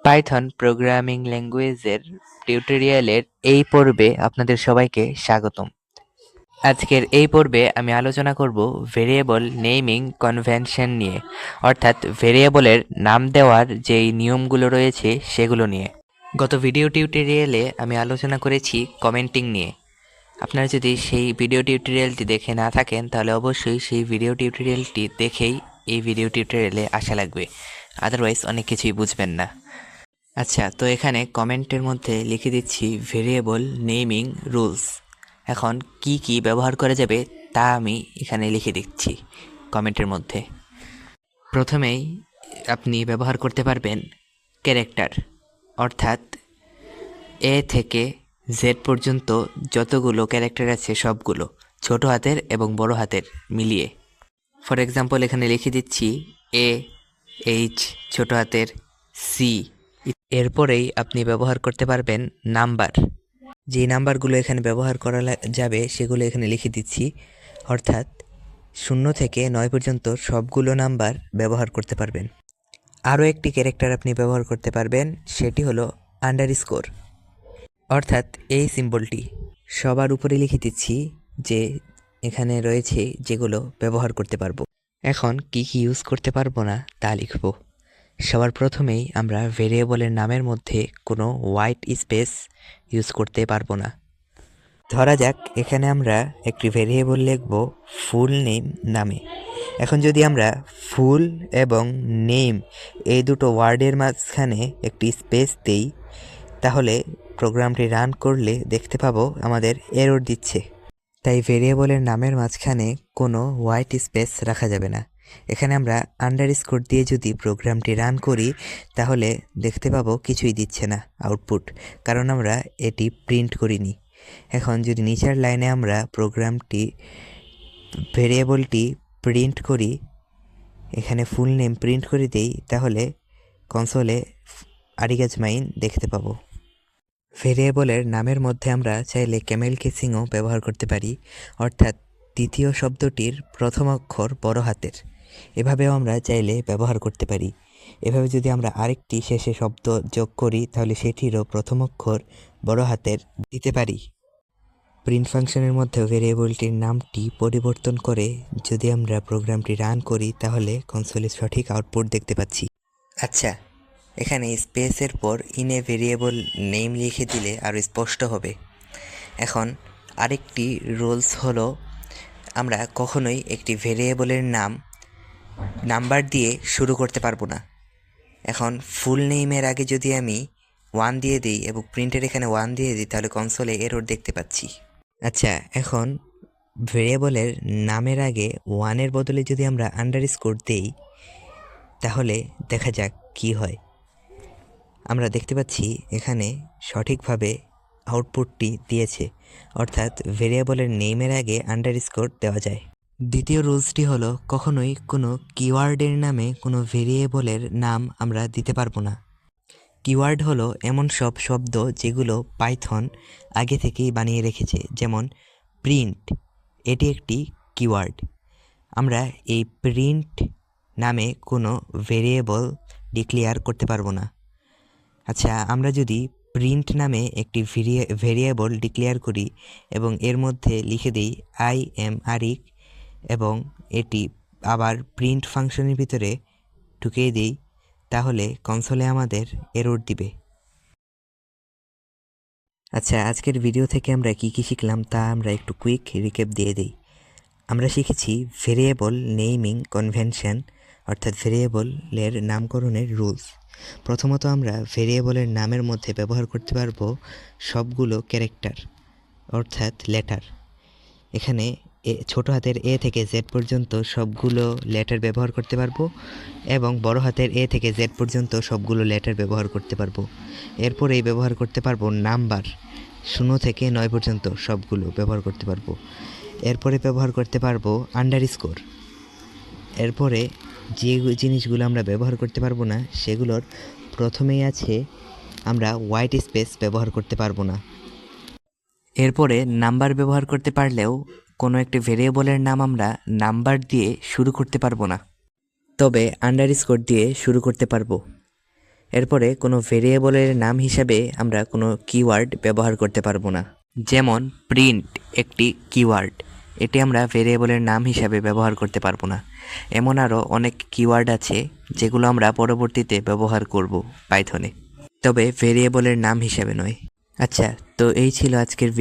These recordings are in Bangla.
পাইথন প্রোগ্রামিং ল্যাঙ্গুয়েজের টিউটোরিয়ালের এই পর্বে আপনাদের সবাইকে স্বাগতম। আজকের এই পর্বে আমি আলোচনা করব ভেরিয়েবল নেমিং কনভেনশন নিয়ে, অর্থাৎ ভেরিয়েবলের নাম দেওয়ার যেই নিয়মগুলো রয়েছে সেগুলো নিয়ে। গত ভিডিও টিউটোরিয়ালে আমি আলোচনা করেছি কমেন্টিং নিয়ে। আপনারা যদি সেই ভিডিও টিউটোরিয়ালটি দেখে না থাকেন তাহলে অবশ্যই সেই ভিডিও টিউটোরিয়ালটি দেখেই এই ভিডিও টিউটোরিয়ালে আসা লাগবে, আদারওয়াইজ অনেক কিছুই বুঝবেন না। আচ্ছা, তো এখানে কমেন্টের মধ্যে লিখে দিচ্ছি ভেরিয়েবল নেমিং রুলস। এখন কি কি ব্যবহার করা যাবে তা আমি এখানে লিখে দিচ্ছি কমেন্টের মধ্যে। প্রথমেই আপনি ব্যবহার করতে পারবেন ক্যারেক্টার, অর্থাৎ এ থেকে জেড পর্যন্ত যতগুলো ক্যারেক্টার আছে সবগুলো, ছোট হাতের এবং বড় হাতের মিলিয়ে। ফর এক্সাম্পল এখানে লিখে দিচ্ছি এ, এইচ ছোট হাতের, সি। এরপরেই আপনি ব্যবহার করতে পারবেন নাম্বার। যেই নাম্বারগুলো এখানে ব্যবহার করা যাবে সেগুলো এখানে লিখে দিচ্ছি, অর্থাৎ 0 থেকে 9 পর্যন্ত সবগুলো নাম্বার ব্যবহার করতে পারবেন। আরও একটি ক্যারেক্টার আপনি ব্যবহার করতে পারবেন, সেটি হলো আন্ডারস্কোর, অর্থাৎ এই সিম্বলটি সবার উপরে লিখে দিচ্ছি যে এখানে রয়েছে যেগুলো ব্যবহার করতে পারবো। এখন কি কি ইউজ করতে পারবো না তা লিখব। সবার প্রথমেই আমরা ভেরিয়েবলের নামের মধ্যে কোনো হোয়াইট স্পেস ইউজ করতে পারবো না। ধরা যাক এখানে আমরা একটি ভেরিয়েবল লিখব ফুল নেম নামে। এখন যদি আমরা ফুল এবং নেম এই দুটো ওয়ার্ডের মাঝখানে একটি স্পেস দেই, তাহলে প্রোগ্রামটি রান করলে দেখতে পাবো আমাদের এরর দিচ্ছে। তাই ভেরিয়েবলের নামের মাঝখানে কোনো হোয়াইট স্পেস রাখা যাবে না। এখানে আমরা আন্ডারস্কোর দিয়ে যদি প্রোগ্রামটি রান করি তাহলে দেখতে পাবো কিছুই দিচ্ছে না আউটপুট, কারণ আমরা এটি প্রিন্ট করিনি। এখন যদি নিচের লাইনে আমরা ভেরিয়েবলটি প্রিন্ট করি, এখানে ফুল নেম প্রিন্ট করে দেই, তাহলে কনসোলে আরিগাজমাইন দেখতে পাবো। ভেরিয়েবলের নামের মধ্যে আমরা চাইলে ক্যামেল কেসিংও ব্যবহার করতে পারি, অর্থাৎ দ্বিতীয় শব্দটির প্রথম অক্ষর বড় হাতের। এভাবেও আমরা চাইলে ব্যবহার করতে পারি। এভাবে যদি আমরা আরেকটি শেষে শব্দ যোগ করি তাহলে সেটিরও প্রথম অক্ষর বড় হাতের দিতে পারি। প্রিন্ট ফাংশনের মধ্যে ভেরিয়েবলটির নামটি পরিবর্তন করে যদি আমরা প্রোগ্রামটি রান করি তাহলে কনসোলে সঠিক আউটপুট দেখতে পাচ্ছি। আচ্ছা, এখানে স্পেসের পর ইন এ ভেরিয়েবল নেম লিখে দিলে আরও স্পষ্ট হবে। এখন আরেকটি রুলস হলো, আমরা কখনোই একটি ভেরিয়েবলের নাম্বার দিয়ে শুরু করতে পারবো না। এখন ফুল নেইমের আগে যদি আমি 1 দিয়ে দিই এবং প্রিন্টের এখানে 1 দিয়ে দিই তাহলে কনসোলে এরর দেখতে পাচ্ছি। আচ্ছা, এখন ভেরিয়েবলের নামের আগে 1-এর বদলে যদি আমরা আন্ডারস্কোর দেই তাহলে দেখা যাক কি হয়। আমরা দেখতে পাচ্ছি এখানে সঠিকভাবে আউটপুটটি দিয়েছে, অর্থাৎ ভেরিয়েবলের নেমের আগে আন্ডারস্কোর দেওয়া যায়। দ্বিতীয় রুলসটি হলো, কখনোই কোনো কিওয়ার্ডের নামে কোনো ভেরিয়েবলের নাম আমরা দিতে পারবো না। কিওয়ার্ড হলো এমন সব শব্দ যেগুলো পাইথন আগে থেকেই বানিয়ে রেখেছে, যেমন প্রিন্ট, এটি একটি কিওয়ার্ড। আমরা এই প্রিন্ট নামে কোনো ভেরিয়েবল ডিক্লেয়ার করতে পারবো না। আচ্ছা, আমরা যদি প্রিন্ট নামে একটি ভেরিয়েবল ডিক্লেয়ার করি এবং এর মধ্যে লিখে দিই আই এম আরিক এবং এটি আবার প্রিন্ট ফাংশনের ভিতরে ঢুকিয়ে দিই, তাহলে কনসোলে আমাদের এরর দিবে। আচ্ছা, আজকের ভিডিও থেকে আমরা কি কি শিখলাম তা আমরা একটু কুইক রিক্যাপ দিয়ে দিই। আমরা শিখেছি ভেরিয়েবল নেমিং কনভেনশন, অর্থাৎ ভেরিয়েবলের নামকরণের রুলস। প্রথমত আমরা ভেরিয়েবলের নামের মধ্যে ব্যবহার করতে পারবো সবগুলো ক্যারেক্টার, অর্থাৎ লেটার। এখানে ছোট হাতের এ থেকে জেড পর্যন্ত সবগুলো লেটার ব্যবহার করতে পারবো এবং বড় হাতের এ থেকে জেড পর্যন্ত সবগুলো লেটার ব্যবহার করতে পারবো। এরপরেই ব্যবহার করতে পারবো নাম্বার, 0 থেকে 9 পর্যন্ত সবগুলো ব্যবহার করতে পারবো। এরপরে ব্যবহার করতে পারবো আন্ডারস্কোর। এরপরে যে জিনিসগুলো আমরা ব্যবহার করতে পারবো না সেগুলোর প্রথমেই আছে আমরা হোয়াইট স্পেস ব্যবহার করতে পারবো না। এরপরে নাম্বার ব্যবহার করতে পারলেও কোনো একটি ভেরিয়েবলের নাম আমরা নাম্বার দিয়ে শুরু করতে পারবো না, তবে আন্ডারস্কোর দিয়ে শুরু করতে পারবো। এরপরে কোনো ভেরিয়েবলের নাম হিসাবে আমরা কোনো কিওয়ার্ড ব্যবহার করতে পারবো না। যেমন প্রিন্ট একটি কিওয়ার্ড, এটি আমরা ভেরিয়েবলের নাম হিসাবে ব্যবহার করতে পারবো না। এমন আরও অনেক কিওয়ার্ড আছে যেগুলো আমরা পরবর্তীতে ব্যবহার করব পাইথনে, তবে ভেরিয়েবলের নাম হিসাবে নয়। আচ্ছা, তো এই ছিল আজকের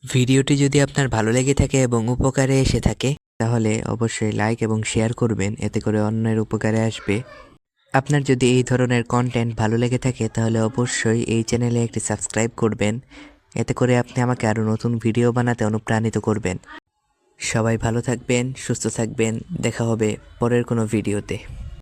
ভিডিওটি যদি আপনার ভালো লেগে থাকে এবং উপকারে এসে থাকে তাহলে অবশ্যই লাইক এবং শেয়ার করবেন, এতে করে অন্যের উপকারে আসবে। আপনার যদি এই ধরনের কন্টেন্ট ভালো লেগে থাকে তাহলে অবশ্যই এই চ্যানেলে একটি সাবস্ক্রাইব করবেন, এতে করে আপনি আমাকে আরও নতুন ভিডিও বানাতে অনুপ্রাণিত করবেন। সবাই ভালো থাকবেন, সুস্থ থাকবেন, দেখা হবে পরের কোনো ভিডিওতে।